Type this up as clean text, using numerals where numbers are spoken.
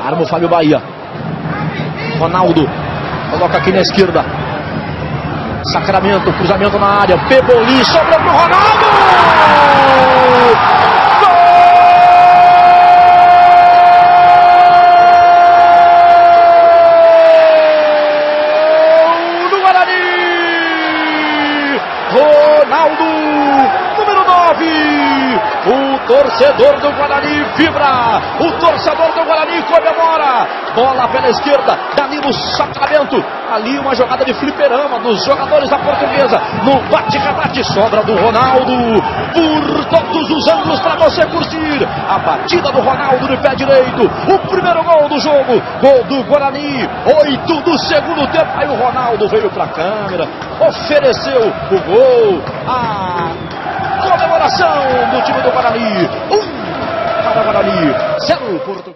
Arma o Fábio Bahia. Ronaldo coloca aqui na esquerda. Sacramento, cruzamento na área. Peboli, sobrou pro Ronaldo! Gol do Guarani! Ronaldo, número 9. O torcedor do Guarani vibra. O torcedor do Guarani comemora. Bola pela esquerda. Danilo Sacramento. Ali uma jogada de fliperama dos jogadores da Portuguesa. No bate-rebate, sobra do Ronaldo. Por todos os ângulos para você curtir. A batida do Ronaldo de pé direito. O primeiro gol do jogo. Gol do Guarani. 8 do segundo tempo. Aí o Ronaldo veio para a câmera. Ofereceu o gol. A comemoração do time do Guarani. 1 para o Guarani. 0 Portuguesa.